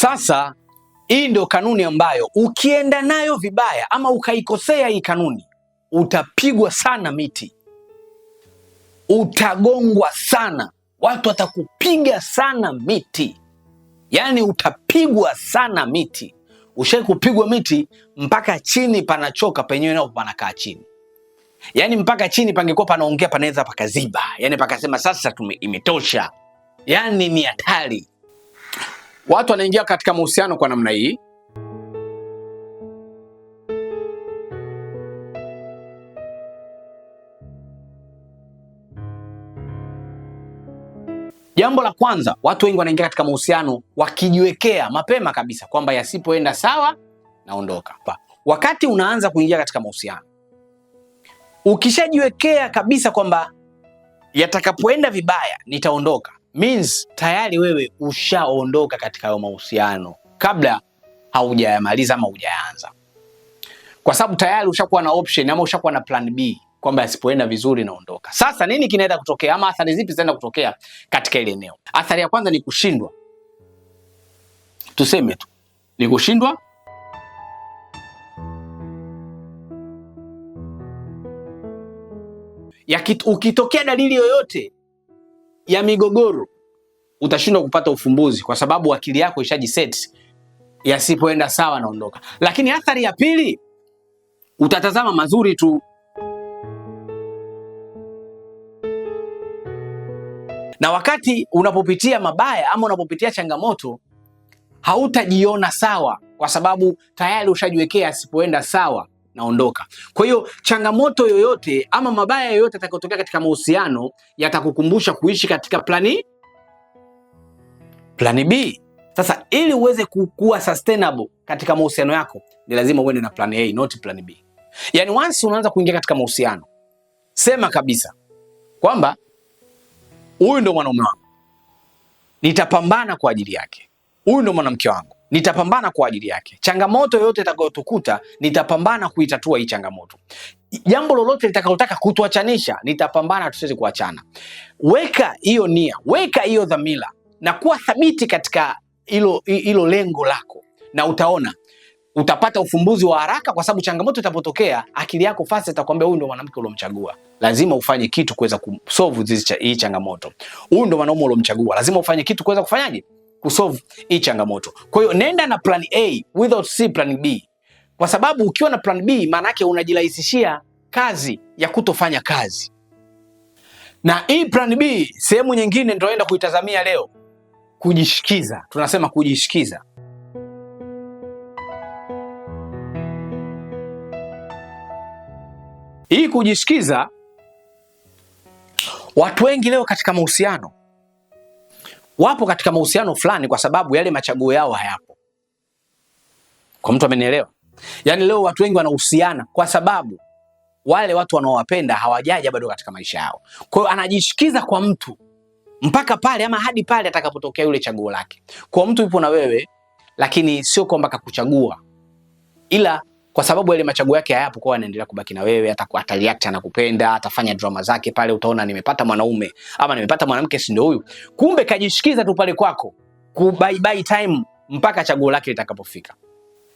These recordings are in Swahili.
Sasa hii ndio kanuni ambayo ukienda nayo vibaya ama ukaikosea hii kanuni, utapigwa sana miti, utagongwa sana, watu watakupiga sana miti, yaani utapigwa sana miti. Ushai kupigwa miti mpaka chini panachoka, penyewe nao panakaa chini, yaani mpaka chini pangekuwa panaongea panaweza pakaziba, yaani pakasema sasa imetosha, yaani ni hatari. Watu wanaingia katika mahusiano kwa namna hii. Jambo la kwanza, watu wengi wanaingia katika mahusiano wakijiwekea mapema kabisa kwamba yasipoenda sawa naondoka. Wakati unaanza kuingia katika mahusiano, ukishajiwekea kabisa kwamba yatakapoenda vibaya nitaondoka, means tayari wewe ushaondoka katika hayo mahusiano kabla haujayamaliza ama hujaanza, kwa sababu tayari ushakuwa na option ama ushakuwa na plan B kwamba yasipoenda vizuri naondoka. Sasa nini kinaenda kutokea ama athari zipi zinaenda kutokea katika ile eneo? Athari ya kwanza ni kushindwa, tuseme tu ni kushindwa. Ukitokea dalili yoyote ya migogoro utashindwa kupata ufumbuzi kwa sababu akili yako ishajiset, yasipoenda sawa naondoka. Lakini athari ya pili, utatazama mazuri tu, na wakati unapopitia mabaya ama unapopitia changamoto hautajiona sawa, kwa sababu tayari ushajiwekea asipoenda sawa naondoka. Kwa hiyo changamoto yoyote ama mabaya yoyote yatakayotokea katika mahusiano yatakukumbusha kuishi katika plani B. Sasa ili uweze kuwa sustainable katika mahusiano yako ni lazima uende na plan A, not plan B. Yaani once unaanza kuingia katika mahusiano, sema kabisa kwamba huyu ndo mwanaume wangu, nitapambana kwa ajili yake. Huyu ndo mwanamke wangu, nitapambana kwa ajili yake. Changamoto yoyote itakayotukuta nitapambana kuitatua hii changamoto. Jambo lolote litakalotaka kutuachanisha nitapambana tusiweze kuachana. Weka hiyo nia, weka hiyo dhamira na kuwa thabiti katika hilo lengo lako, na utaona utapata ufumbuzi wa haraka, kwa sababu changamoto itapotokea akili yako fast itakwambia huyu ndo mwanamke uliomchagua, lazima ufanye kitu kuweza kusolve hii changamoto. Huyu ndo mwanaume uliomchagua, lazima ufanye kitu kuweza kufanyaje, kusolve hii changamoto. Kwa hiyo nenda na plan A without C plan B, kwa sababu ukiwa na plan B maana yake unajirahisishia kazi ya kutofanya kazi. Na hii plan B sehemu nyingine ndio naenda kuitazamia leo, kujishikiza. Tunasema kujishikiza. Hii kujishikiza, watu wengi leo katika mahusiano wapo katika mahusiano fulani kwa sababu yale machaguo yao hayapo. Kwa mtu amenielewa? Yaani leo watu wengi wanahusiana kwa sababu wale watu wanaowapenda hawajaja bado katika maisha yao. Kwa hiyo anajishikiza kwa mtu mpaka pale ama hadi pale atakapotokea yule chaguo lake. Kwa mtu yupo na wewe, lakini sio kwamba kakuchagua, ila kwa sababu yale machaguo yake hayapo, kwa anaendelea kubaki na wewe, atareact, anakupenda, atafanya drama zake pale, utaona nimepata mwanaume ama nimepata mwanamke, si ndio huyu. Kumbe kajishikiza tu pale kwako, ku bye time mpaka chaguo lake litakapofika.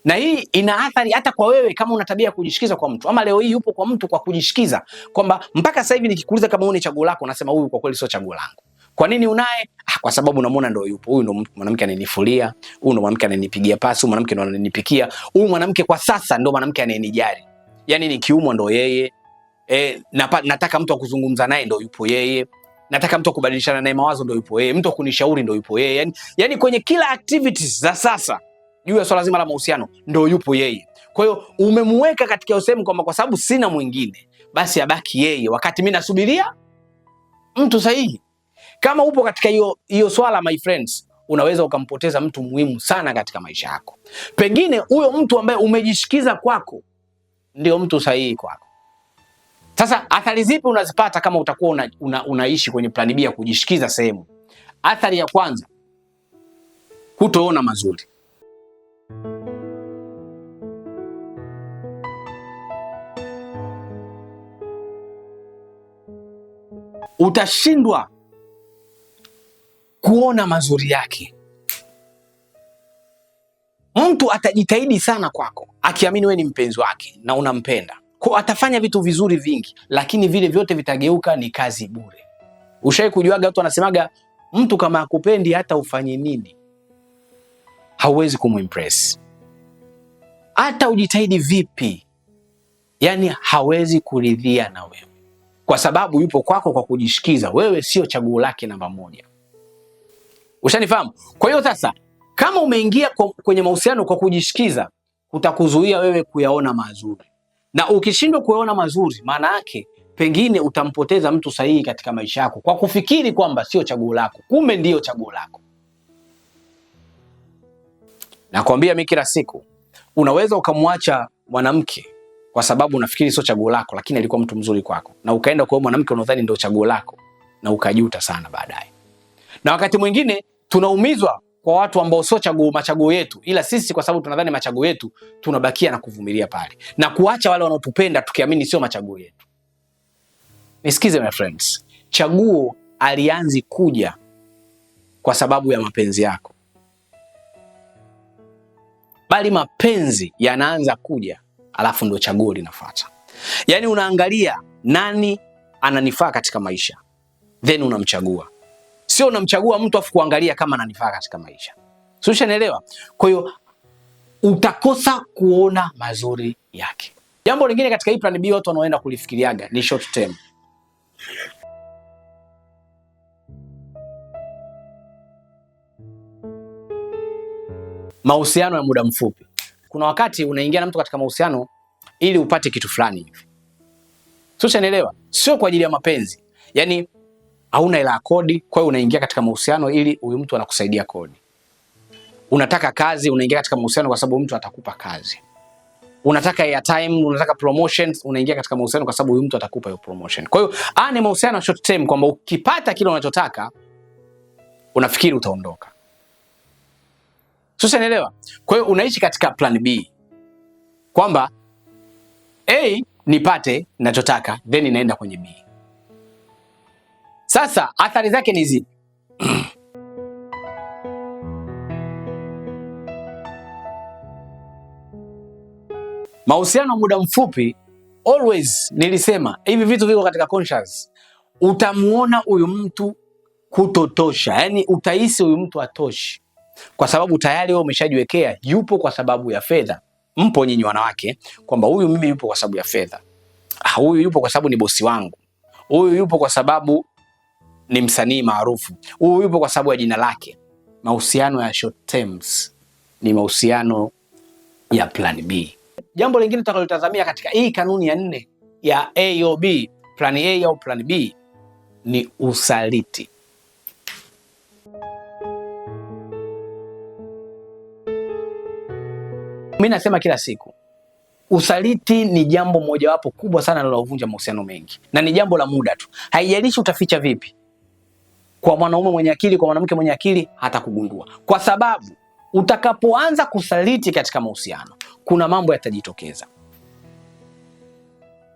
Na hii ina athari hata kwa wewe kama una tabia ya kujishikiza kwa mtu, ama leo hii yupo kwa mtu kwa kujishikiza kwamba mpaka sasa hivi nikikuuliza kama huyu ni chaguo lako, unasema huyu kwa kweli sio chaguo langu. Kwa nini unaye? Kwa sababu unamuona ndio yupo. Huyu ndo mwanamke ananifulia, huyu ndo mwanamke ananipigia pasi, huyu mwanamke ndo ananipikia, huyu mwanamke kwa sasa ndo mwanamke anayenijali. Yaani nikiumwa ndo yeye. Nataka mtu akuzungumza naye ndo yupo yeye. Nataka mtu akubadilishana naye mawazo ndo yupo yeye. Mtu akunishauri ndo yupo yeye. Yaani kwenye kila activities za sasa juu ya swala zima la mahusiano ndo yupo yeye. Kwa hiyo umemweka katika sehemu kwamba kwa sababu sina mwingine basi abaki yeye, wakati mimi nasubiria mtu sahihi. Kama upo katika hiyo swala, my friends, unaweza ukampoteza mtu muhimu sana katika maisha yako. Pengine huyo mtu ambaye umejishikiza kwako ndio mtu sahihi kwako. Sasa athari zipi unazipata kama utakuwa unaishi kwenye plani B ya kujishikiza sehemu? Athari ya kwanza, hutoona mazuri. Utashindwa kuona mazuri yake. Mtu atajitahidi sana kwako akiamini wewe ni mpenzi wake na unampenda. Kwa atafanya vitu vizuri vingi, lakini vile vyote vitageuka ni kazi bure. Ushawahi kujuaga watu wanasemaga mtu kama akupendi hata ufanye nini hauwezi kumimpress. Hata ujitahidi vipi, yani hawezi kuridhia na wewe, kwa sababu yupo kwako kwa kujishikiza. Wewe sio chaguo lake namba moja. Ushanifahamu? Kwa hiyo sasa, kama umeingia kwenye mahusiano kwa kujishikiza, utakuzuia wewe kuyaona mazuri, na ukishindwa kuyaona mazuri, maana yake pengine utampoteza mtu sahihi katika maisha yako kwa kufikiri kwamba sio chaguo lako, kumbe ndio chaguo lako. Nakwambia mimi kila siku, unaweza ukamwacha mwanamke kwa sababu unafikiri sio chaguo lako, lakini alikuwa mtu mzuri kwako, na ukaenda kwa mwanamke unadhani ndio chaguo lako, na ukajuta sana baadaye. Na wakati mwingine tunaumizwa kwa watu ambao sio machaguo yetu, ila sisi kwa sababu tunadhani machaguo yetu, tunabakia na kuvumilia pale na kuacha wale wanaotupenda tukiamini sio machaguo yetu. Nisikize my friends, chaguo alianzi kuja kwa sababu ya mapenzi yako, bali mapenzi yanaanza kuja alafu ndo chaguo linafuata. Yaani unaangalia nani ananifaa katika maisha, then unamchagua. Sio unamchagua mtu afu kuangalia kama ananifaa katika maisha. Sio, ushanielewa? Kwa hiyo utakosa kuona mazuri yake. Jambo lingine katika hii plan B watu wanaoenda kulifikiriaga ni short term. Mahusiano ya muda mfupi. Kuna wakati unaingia na mtu katika mahusiano ili upate kitu fulani hivi. Sio, ushanielewa? Sio kwa ajili ya mapenzi. Yaani hauna hela ya kodi, kwa hiyo unaingia katika mahusiano ili huyu mtu anakusaidia kodi. Unataka kazi, unaingia katika mahusiano kwa sababu mtu atakupa kazi. Unataka airtime, unataka promotions, unaingia katika mahusiano kwa sababu huyu mtu atakupa hiyo promotion. Kwa hiyo ni mahusiano ya short term, kwamba ukipata kile unachotaka unafikiri utaondoka. Sasa unaelewa? Kwa hiyo unaishi katika plan B, kwamba A nipate ninachotaka, then inaenda kwenye B. Sasa athari zake ni zipi? Mahusiano muda mfupi, always nilisema hivi vitu viko katika conscious. Utamuona huyu mtu kutotosha, yani utahisi huyu mtu atoshi, kwa sababu tayari wewe umeshajiwekea yupo kwa sababu ya fedha. Mpo nyinyi wanawake kwamba huyu mimi yupo kwa sababu ya fedha, huyu yupo kwa sababu ni bosi wangu, huyu yupo kwa sababu ni msanii maarufu, huyu yupo kwa sababu ya jina lake. Mahusiano ya short terms ni mahusiano ya plan B. Jambo lingine tutakalotazamia katika hii kanuni ya 4 ya A au B, plan A au plan B, ni usaliti. Mimi nasema kila siku, usaliti ni jambo mojawapo kubwa sana linalovunja mahusiano mengi, na ni jambo la muda tu. Haijalishi utaficha vipi, kwa mwanaume mwenye akili, kwa mwanamke mwenye akili, hata kugundua. Kwa sababu utakapoanza kusaliti katika mahusiano, kuna mambo yatajitokeza.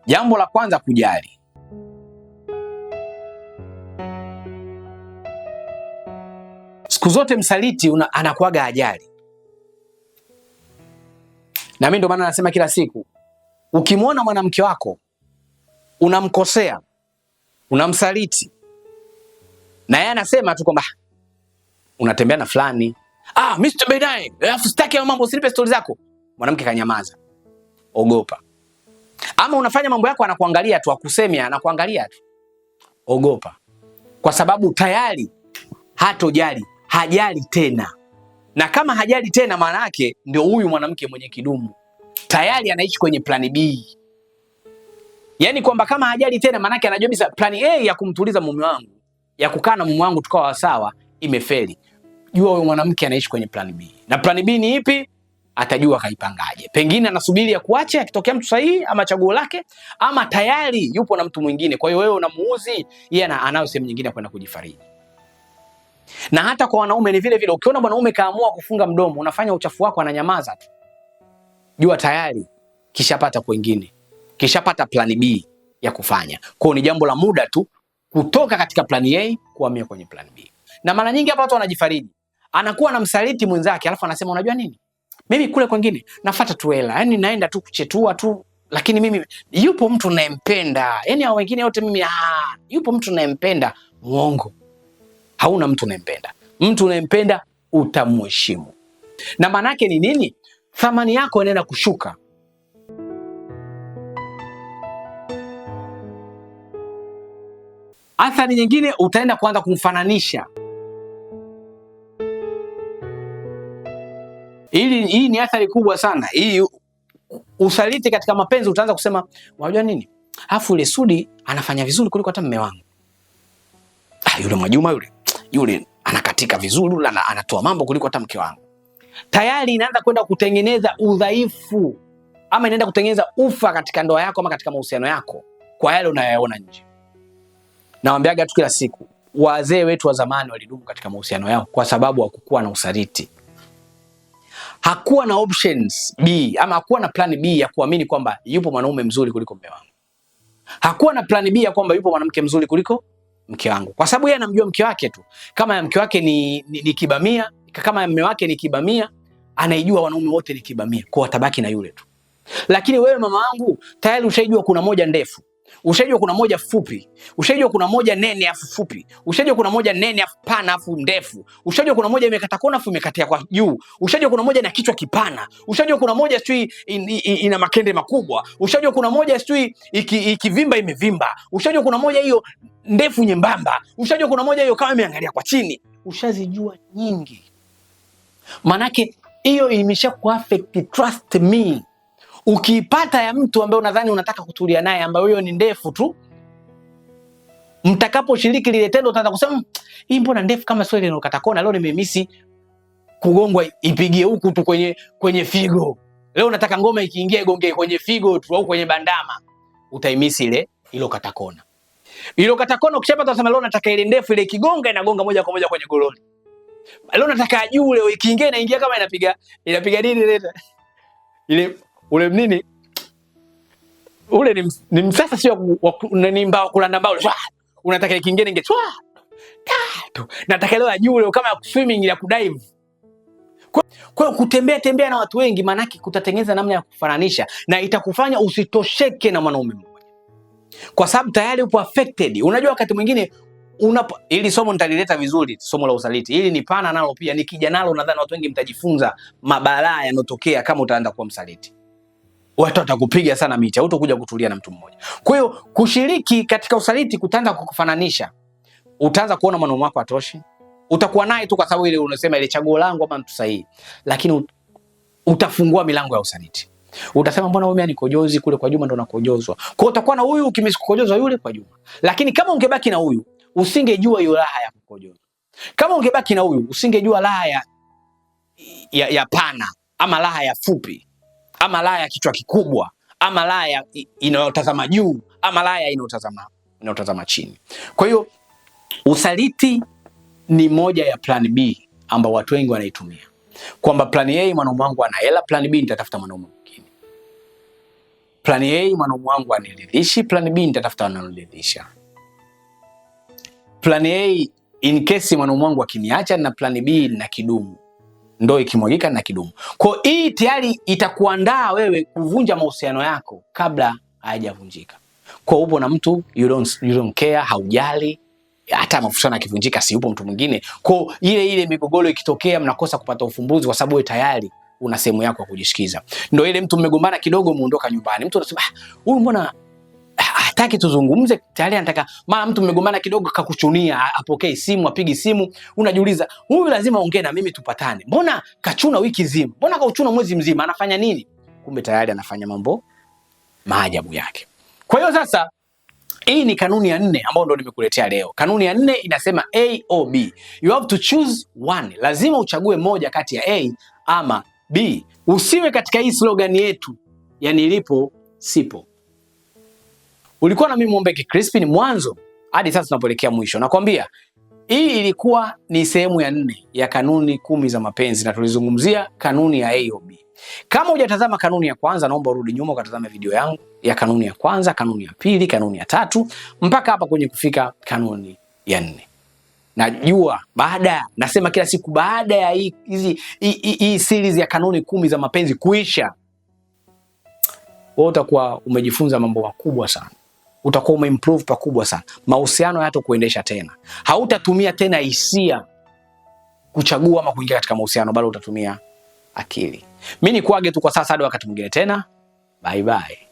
Jambo la kwanza, kujali. Siku zote msaliti anakuwaga ajali. Na mimi ndo maana nasema kila siku, ukimwona mwanamke wako unamkosea, unamsaliti, na yeye anasema tu kwamba unatembea na fulani, mimi sitembei naye, alafu sitaki mambo, usinipe stori zako, mwanamke kanyamaza, ogopa. Ama unafanya mambo yako, anakuangalia tu, akusemea, anakuangalia tu, ogopa, kwa sababu tayari hatojali, hajali tena. Na kama hajali tena, maana yake ndio huyu mwanamke mwenye kidumu tayari anaishi kwenye plan B. Yaani kwamba kama hajali tena, maana yake anajua bisa plan A ya kumtuliza mume wangu, ya kukaa na mume wangu tukawa sawa, imefeli. Jua huyu mwanamke anaishi kwenye plan B. Na plan B ni ipi? Atajua kaipangaje. Pengine anasubiri ya kuacha akitokea mtu sahihi ama chaguo lake, ama tayari yupo na mtu mwingine. Kwa hiyo wewe unamuuzi, yeye anayo sehemu nyingine kwenda kujifariji. Na hata kwa wanaume ni vile vile, ukiona mwanaume kaamua kufunga mdomo, unafanya uchafu wako, ananyamaza tu, jua tayari kishapata kwingine, kishapata plan B ya kufanya. Kwa hiyo ni jambo la muda tu kutoka katika plan A kuhamia kwenye plan B. Na mara nyingi hapa watu wanajifariji, anakuwa na msaliti mwenzake, alafu anasema unajua nini, Mimi kule kwingine nafuata tu hela, yani naenda tu kuchetua tu, lakini mimi yupo mtu nayempenda. Yani hao wengine wote mimi yupo mtu nayempenda. Muongo. Hauna mtu unayempenda. Mtu unayempenda utamheshimu. Na maana yake ni nini? Thamani yako inaenda kushuka. Athari nyingine, utaenda kuanza kumfananisha. Hii ni athari kubwa sana. Hii usaliti katika mapenzi, utaanza kusema, unajua nini? Alafu yule Sudi anafanya vizuri kuliko hata mume wangu. Yule Mwajuma yule anakatika vizuri, yule anatoa mambo kuliko hata mke wangu. Tayari inaanza kwenda kutengeneza udhaifu, ama inaenda kutengeneza ufa katika ndoa yako ama katika mahusiano yako kwa yale unayoyaona nje. Nawaambiaga tu kila siku, wazee wetu wa zamani walidumu katika mahusiano yao kwa sababu hakukuwa na usaliti. Hakuwa na options B, ama hakuwa na plan B ya kuamini kwamba yupo mwanaume mzuri kuliko mume wangu. Hakuwa na plan B ya kwamba yupo mwanamke mzuri kuliko mke wangu, kwa sababu yeye anamjua mke wake tu. Kama ya mke wake ni kibamia, kama ya mume wake ni kibamia, anaijua wanaume wote ni kibamia, kwa atabaki na yule tu. Lakini wewe mama wangu, tayari ushaijua kuna moja ndefu, ushajua kuna moja fupi, ushajua kuna moja nene afu fupi, ushajua kuna moja nene afu pana afu ndefu, ushajua kuna moja imekata kona afu imekatia kwa juu, ushajua kuna moja na kichwa kipana, ushajua kuna moja sijui ina makende makubwa, ushajua kuna moja sijui ikivimba imevimba, ushajua kuna moja hiyo ndefu nyembamba, ushajua kuna moja hiyo kama imeangalia kwa chini. Ushazijua nyingi. Manake hiyo imesha kuaffect, trust me. Ukiipata ya mtu ambaye unadhani unataka kutulia naye, ambaye hiyo ni ndefu tu, mtakaposhiriki lile tendo utaanza kusema, hii mbona ndefu kama sio ile inokata kona, leo nimemisi kugongwa ipigie huku tu kwenye figo. Leo nataka ngoma ikiingia igonge kwenye figo tu au kwenye bandama. Utaimisi ile ilo kata kona. Ilo kata kona ukishapata unasema leo nataka ile ndefu, ile kigonga inagonga moja kwa moja kwenye gololi. Leo nataka juu, leo ikiingia inaingia kama inapiga nini ile ule nini ule ni msasa, sio ni mbao kulanda mbao. Unataka kingine inge tatu, nataka leo juu leo kama swimming ya kudive. Kwa kutembea na watu wengi, manaki kutatengeneza namna ya kufananisha, na itakufanya usitosheke na mwanaume mmoja, kwa sababu tayari upo affected. Unajua wakati mwingine ili somo nitalileta vizuri, somo la usaliti. Ili ni pana nalo pia, nikija nalo nadhani watu wengi mtajifunza mabalaa yanotokea kama utaanza kuwa msaliti. Watu watakupiga sana miti, hutakuja kutulia na mtu mmoja. Kwa hiyo kushiriki katika usaliti kutaanza kukufananisha. Utaanza kuona mwanaume wako atoshi. Utakuwa naye tu kwa sababu ile unasema ile chaguo langu ama mtu sahihi. Lakini utafungua milango ya usaliti. Utasema mbona wewe anikojozi kule kwa Juma ndo nakojozwa. Kwa hiyo utakuwa na huyu ukimsikojozwa yule kwa Juma. Lakini kama ungebaki na huyu, usingejua hiyo raha ya kukojozwa. Kama ungebaki na huyu, usingejua raha ya pana, ama raha ya fupi, ama raha ya kichwa kikubwa, ama raha inayotazama juu, ama raha inayotazama chini. Kwa hiyo usaliti ni moja ya plan B ambao watu wengi wanaitumia. Kwamba plan A, mwanaume wangu ana hela, plan B nitatafuta mwanaume mwingine. Plan A, mwanaume wangu aniridhishi, plan B nitatafuta ananiridhisha. Plan A, in case mwanaume wangu akiniacha, na plan B na kidumu. Ndio ikimwagika na kidumu. Kwa hii tayari itakuandaa wewe kuvunja mahusiano yako kabla hayajavunjika. Kwa upo na mtu you don't care, haujali, hata mahusiano yakivunjika si upo mtu mwingine. Kwa ile migogoro ikitokea mnakosa kupata ufumbuzi kwa sababu wewe tayari una sehemu yako ya kujishikiza. Ndio ile mtu mmegombana kidogo muondoka nyumbani. Mtu anasema huyu mbona hataki tuzungumze, tayari anataka. Mara mtu mmegombana kidogo kakuchunia, apokee simu, apigi simu, unajiuliza huyu lazima ongee na mimi tupatane. Mbona kachuna wiki nzima? Mbona kauchuna mwezi mzima? Anafanya nini? Kumbe tayari anafanya mambo maajabu yake. Kwa hiyo sasa hii ni kanuni ya 4 ambayo ndo nimekuletea leo. Kanuni ya 4 inasema A or B. You have to choose one. Lazima uchague moja kati ya A ama B. Usiwe katika hii slogan yetu ya nilipo sipo. Ulikuwa na mimi Mombeki Crispin mwanzo hadi sasa tunapoelekea mwisho. Nakwambia hii ilikuwa ni sehemu ya 4 ya kanuni 10 za mapenzi, na tulizungumzia kanuni ya A or B. Kama hujatazama kanuni ya kwanza, naomba urudi nyuma ukatazame video yangu ya kanuni ya kwanza, kanuni ya pili, kanuni ya 3 mpaka hapa kwenye kufika kanuni ya 4. Najua nasema kila siku baada ya hii series ya kanuni 10 za mapenzi kuisha, wewe utakuwa umejifunza mambo makubwa sana. Utakuwa umeimprove pakubwa sana. Mahusiano hayatakuendesha tena. Hautatumia tena hisia kuchagua ama kuingia katika mahusiano, bali utatumia akili. Mimi nikuage tu kwa sasa hadi wakati mwingine tena. Bye bye.